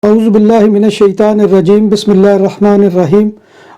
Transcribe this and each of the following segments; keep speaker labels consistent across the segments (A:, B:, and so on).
A: اعوذ باللہ من الشیطان الرجیم بسم اللہ الرحمن الرحیم۔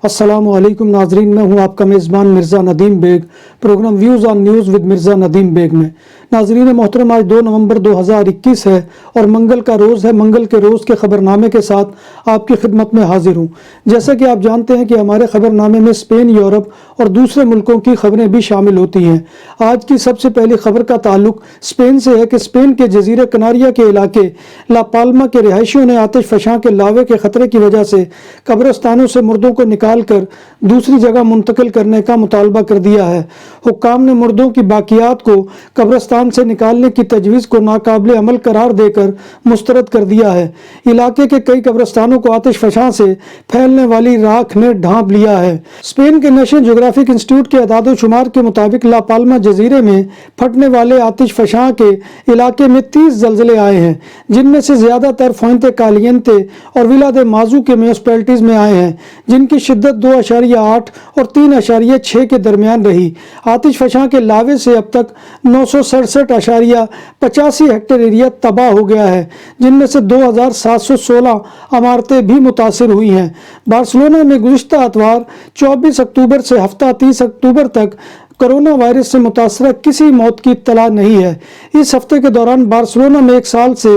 A: السلام علیکم ناظرین، میں ہوں آپ کا میزبان Mirza Nadeem Baig, programme views on news with Mirza Nadeem Baig میں۔ ناظرین محترم، آج 2 نومبر 2021 ہے اور منگل کا روز ہے۔ منگل کے روز کے خبرنامے کے ساتھ آپ کی خدمت میں حاضر ہوں۔ جیسا کہ آپ جانتے ہیں کہ ہمارے خبرنامے میں اسپین، یورپ اور دوسرے ملکوں کی خبریں بھی شامل ہوتی ہیں۔ آج کی سب سے پہلی خبر کا تعلق اسپین سے ہے کہ اسپین کے جزیرہ کناریا کے علاقے لا پالما کے رہائشیوں نے آتش فشاں کے لاوے کے خطرے کی وجہ سے قبرستانوں سے مردوں کو نکال کر دوسری جگہ منتقل کرنے کا مطالبہ کر دیا ہے۔ حکام نے مردوں کی باقیات کو قبرستان سے نکالنے کی تجویز کو ناقابل عمل قرار دے کر مسترد کر دیا ہے۔ علاقے کے کئی قبرستانوں کو آتش فشاں سے پھیلنے والی راکھ نے ڈھانپ لیا ہے۔ اسپین کے نیشنل جغرافک انسٹیٹیوٹ کے اعداد و شمار کے مطابق لا پالما جزیرے میں پھٹنے والے آتش فشاں کے علاقے میں 30 زلزلے آئے ہیں، جن میں سے زیادہ تر فوئنتے کالینتے اور ولا دے مازو کے میونسپلٹیز میں آئے ہیں، جن کی شدت 2.8 اور 3.6 کے درمیان رہی۔ آتش فشاں کے لاوے سے اب تک 967.85 ہیکٹر ایریا تباہ ہو گیا ہے، جن میں سے 2716 عمارتیں بھی متاثر ہوئی ہیں۔ بارسلونا میں گزشتہ اتوار 24 اکتوبر سے ہفتہ 30 اکتوبر تک کرونا وائرس سے متاثرہ کسی موت کی اطلاع نہیں ہے۔ اس ہفتے کے دوران بارسلونا میں 1 سال سے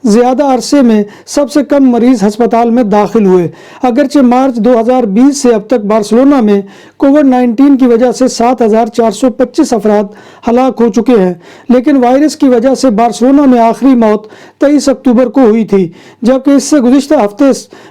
A: زیادہ عرصے میں سب سے کم مریض ہسپتال میں داخل ہوئے۔ اگرچہ مارچ 2020 سے اب تک بارسلونا میں کووڈ-19 کی وجہ سے 7425 افراد ہلاک ہو چکے ہیں، لیکن وائرس کی وجہ سے بارسلونا میں آخری موت 23 اکتوبر کو ہوئی تھی، جبکہ اس سے گزشتہ ہفتے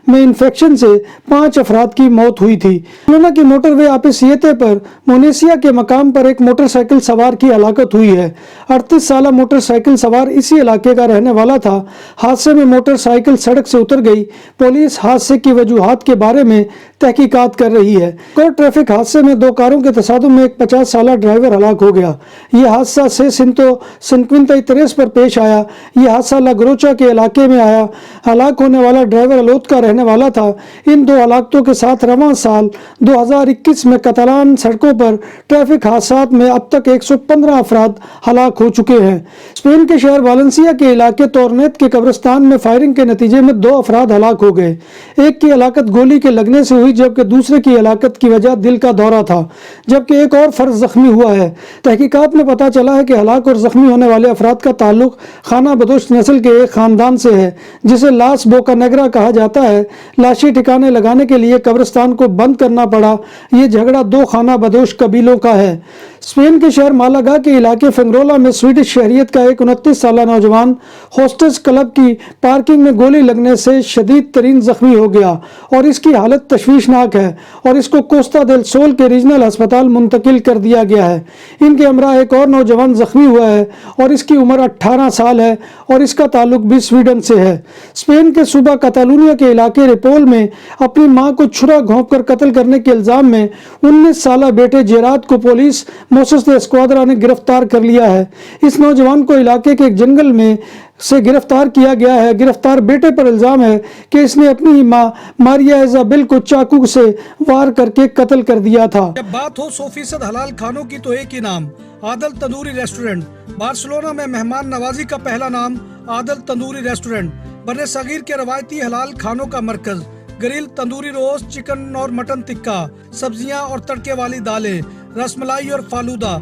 A: میں انفیکشن سے 5 افراد کی موت ہوئی تھی۔ بارسلونا کی موٹر وے آپسیتے پر مونیسیا کے مقام پر ایک موٹر سائیکل سوار کی ہلاکت ہوئی ہے۔ 38 سالہ موٹر سائیکل سوار اسی علاقے کا رہنے والا تھا۔ حادثے میں موٹر سائیکل سڑک سے اتر گئی۔ پولیس حادثے کی وجوہات کے بارے میں تحقیقات کر رہی ہے۔ ایک ٹریفک حادثے میں 2 کاروں کے تصادم میں ایک 50 سالہ ڈرائیور ہلاک ہو گیا۔ یہ حادثہ سے سنکوینتا تریس پر پیش آیا۔ یہ حادثہ لاگروچا کے علاقے میں آیا۔ ہلاک ہونے والا ڈرائیور الوت کا رہنے والا تھا۔ ان 2 ہلاکتوں کے ساتھ رواں سال 2021 میں کتالان سڑکوں پر ٹریفک حادثات میں اب تک 115 افراد ہلاک ہو چکے ہیں۔ اسپین کے شہر والنسیا کے علاقے تورنیت کے قبرستان میں فائرنگ کے نتیجے میں 2 افراد ہلاک ہو گئے۔ ایک کی ہلاکت گولی کے لگنے سے ہوئی، جبکہ دوسرے کی ہلاکت کی وجہ دل کا دورہ تھا، جبکہ ایک اور فرد زخمی ہوا ہے۔ تحقیقات میں پتہ چلا ہے کہ ہلاک اور زخمی ہونے والے افراد کا تعلق خانہ بدوش نسل کے ایک خاندان سے ہے، جسے لاس بوکا نیگرا کہا جاتا ہے۔ لاشیں ٹھکانے لگانے کے لیے قبرستان کو بند کرنا پڑا۔ یہ جھگڑا 2 خانہ بدوش قبیلوں کا ہے۔ اسپین کے شہر مالاگا کے علاقے فنگرولا میں سویڈش شہریت کا ایک 29 سالہ نوجوان ہوسٹس کلب کی پارکنگ میں گولی لگنے سے شدید ترین زخمی ہو گیا اور اس کی حالت تشویشناک ہے اور اس کو کوسٹا دیل سول کے ریجنل ہسپتال منتقل کر دیا گیا ہے۔ ان کے ہمراہ ایک اور نوجوان زخمی ہوا ہے اور اس کی عمر 18 سال ہے اور اس کا تعلق بھی سویڈن سے ہے۔ اسپین کے صوبہ کاتالونیا کے علاقے ریپول میں اپنی ماں کو چھرا گھونپ کر قتل کرنے کے الزام میں 19 سالہ بیٹے جیرات کو پولیس موسس دے اسکواڈرا نے گرفتار کر لیا ہے۔ اس نوجوان کو علاقے کے ایک جنگل میں سے گرفتار کیا گیا ہے۔ گرفتار بیٹے پر الزام ہے کہ اس نے اپنی ماں ماریا ایزابل کو چاقو سے وار کر کے قتل کر دیا تھا۔
B: جب بات ہو 100% حلال کھانوں کی تو ایک ہی نام، عادل تندوری ریسٹورنٹ۔ بارسلونا میں مہمان نوازی کا پہلا نام عادل تندوری ریسٹورنٹ، بر صغیر کے روایتی حلال کھانوں کا مرکز۔ گرل تندوری روسٹ، چکن اور مٹن ٹکا، سبزیاں اور تڑکے والی دالیں، رس ملائی اور فالودہ۔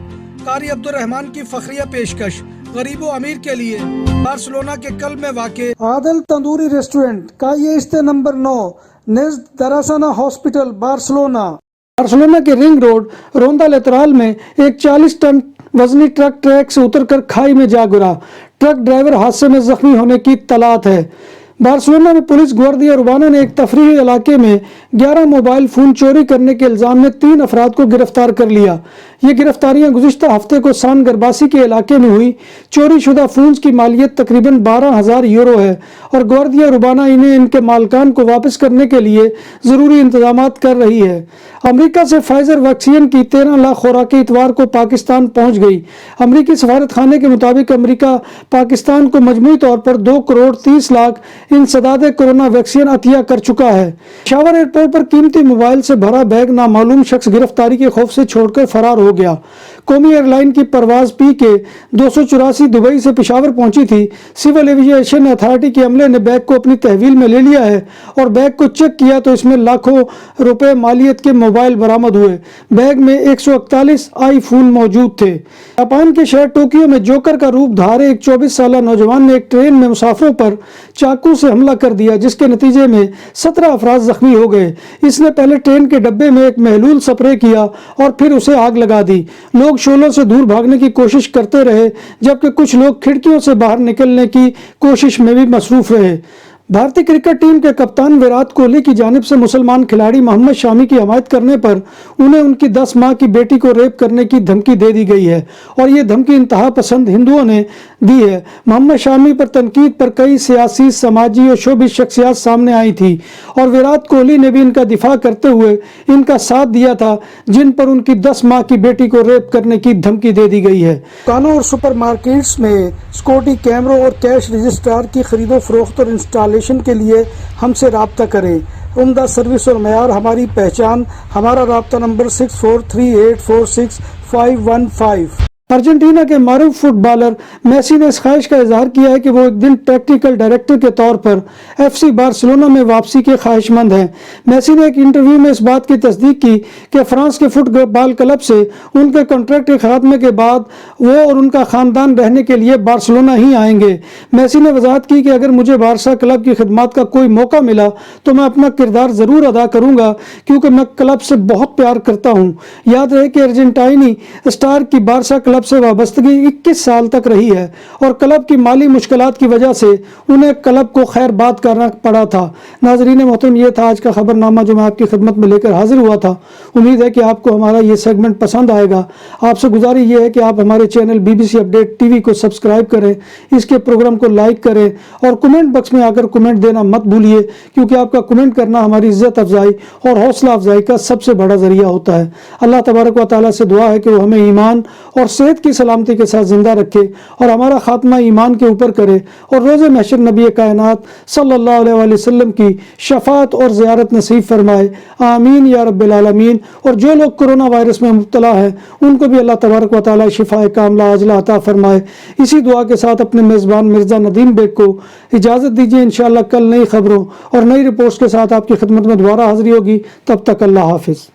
B: قاری عبدالرحمان کی فخریہ پیشکش غریب و امیر کے لیے۔ بارسلونا کے قلب میں واقع
A: عادل تندوری ریسٹورنٹ کا یہ استے نمبر 9 نزد دراسانہ ہاسپٹل بارسلونا۔ بارسلونا کے رنگ روڈ روندا لیترال میں ایک 40 ٹن وزنی ٹرک ٹریک سے اتر کر کھائی میں جا گرا۔ ٹرک ڈرائیور حادثے میں زخمی ہونے کی اطلاعات ہے۔ بارسلونا میں پولیس گواردیا اربانا نے ایک تفریحی علاقے میں 11 موبائل فون چوری کرنے کے الزام میں 3 افراد کو گرفتار کر لیا۔ یہ گرفتاریاں گزشتہ ہفتے کو سان گرباسی کے علاقے میں ہوئی۔ چوری شدہ فونز کی مالیت تقریباً 12,000 یورو ہے اور گواردیا اربانا انہیں ان کے مالکان کو واپس کرنے کے لیے ضروری انتظامات کر رہی ہے۔ امریکہ سے فائزر ویکسین کی 13 لاکھ خوراکیں اتوار کو پاکستان پہنچ گئی۔ امریکی سفارت خانے کے مطابق امریکہ پاکستان کو مجموعی طور پر 2 کروڑ 30 لاکھ انسداد کورونا ویکسین عطیہ کر چکا ہے۔ پشاور ایئرپورٹ پر قیمتی موبائل سے بھرا بیگ نامعلوم شخص گرفتاری کے خوف سے چھوڑ کر فرار ہو گیا۔ قومی ایئر لائن کی پرواز پی کے 284 دبئی سے پشاور پہنچی تھی۔ سول ایویشن اتھارٹی کے عملے نے بیگ کو اپنی تحویل میں لے لیا ہے اور بیگ کو چیک کیا تو اس میں لاکھوں روپے مالیت کے موبائل برآمد ہوئے۔ بیگ میں 141 آئی فون موجود تھے۔ جاپان کے شہر ٹوکیو میں جوکر کا روپ دھارے ایک 24 سالہ نوجوان نے ایک ٹرین میں مسافروں پر چاقو سے حملہ کر دیا، جس کے نتیجے میں 17 افراد زخمی ہو گئے۔ اس نے پہلے ٹرین کے ڈبے میں ایک محلول سپرے کیا اور پھر اسے آگ لگا دی۔ لوگ شعلوں سے دور بھاگنے کی کوشش کرتے رہے، جبکہ کچھ لوگ کھڑکیوں سے باہر نکلنے کی کوشش میں بھی مصروف رہے۔ بھارتی کرکٹ ٹیم کے کپتان ویرات کوہلی کی جانب سے مسلمان کھلاڑی محمد شامی کی حمایت کرنے پر انہیں ان کی 10 ماہ کی بیٹی کو ریپ کرنے کی دھمکی دے دی گئی ہے، اور یہ دھمکی انتہا پسند ہندوؤں نے دی ہے۔ محمد شامی پر تنقید پر کئی سیاسی، سماجی اور شعبی شخصیات سامنے آئی تھی، اور ویرات کوہلی نے بھی ان کا دفاع کرتے ہوئے ان کا ساتھ دیا تھا، جن پر ان کی 10 ماہ کی بیٹی کو ریپ کرنے کی دھمکی دے دی گئی ہے۔ دکانوں اور سپر مارکیٹس میں سیکورٹی کیمروں اور کیش رجسٹرار کی خرید و فروخت اور انسٹالیشن کے لیے ہم سے رابطہ کریں۔ عمدہ سروس اور معیار ہماری پہچان۔ ہمارا رابطہ نمبر 6438465115۔ ارجنٹینا کے معروف فٹ بالر میسی نے اس خواہش کا اظہار کیا ہے کہ وہ ایک دن ٹیکنیکل ڈائریکٹر کے طور پر ایف سی بارسلونا میں واپسی کے خواہش مند ہیں۔ میسی نے ایک انٹرویو میں اس بات کی تصدیق کی کہ فرانس کے فٹ بال کلب سے ان کے کانٹریکٹ کے خاتمے کے بعد وہ اور ان کا خاندان رہنے کے لیے بارسلونا ہی آئیں گے۔ میسی نے وضاحت کی کہ اگر مجھے بارسا کلب کی خدمات کا کوئی موقع ملا تو میں اپنا کردار ضرور ادا کروں گا، کیونکہ میں کلب سے بہت پیار کرتا ہوں۔ یاد رہے کہ ارجنٹائنی اسٹار کی بارسا کلب سے وابستگی 21 سال تک رہی ہے، اور کلب کی مالی مشکلات کی وجہ سے انہیں کلب کو خیر بات کرنا پڑا تھا۔ ناظرین محترم، یہ تھا آج کا خبر نامہ جو میں آپ کی خدمت میں لے کر حاضر ہوا تھا۔ امید ہے کہ آپ کو ہمارا یہ سیگمنٹ پسند آئے گا۔ آپ سے گزارش یہ ہے کہ آپ ہمارے channel BBC update T V کو سبسکرائب کریں، اس کے پروگرام کو لائک کریں، اور کمنٹ باکس میں آ کر کمنٹ دینا مت بھولیے، کیونکہ آپ کا کمنٹ کرنا ہماری عزت افزائی اور حوصلہ افزائی کا سب سے بڑا ذریعہ ہوتا ہے۔ اللہ تبارک و تعالیٰ سے دعا ہے کہ وہ ہمیں ایمان اور صحت کی سلامتی کے ساتھ زندہ رکھے اور ہمارا خاتمہ ایمان کے اوپر کرے، اور روز محشر نبی کائنات صلی اللہ علیہ وآلہ وسلم کی شفاعت اور زیارت نصیب فرمائے، آمین یا رب العالمین۔ اور جو لوگ کرونا وائرس میں مبتلا ہیں ان کو بھی اللہ تبارک و تعالیٰ شفاء کاملہ عاجلہ عطا فرمائے۔ اسی دعا کے ساتھ اپنے میزبان مرزا ندیم بیگ کو اجازت دیجیے۔ انشاءاللہ کل نئی خبروں اور نئی رپورٹس کے ساتھ آپ کی خدمت میں دوبارہ حاضری ہوگی۔ تب تک اللہ حافظ۔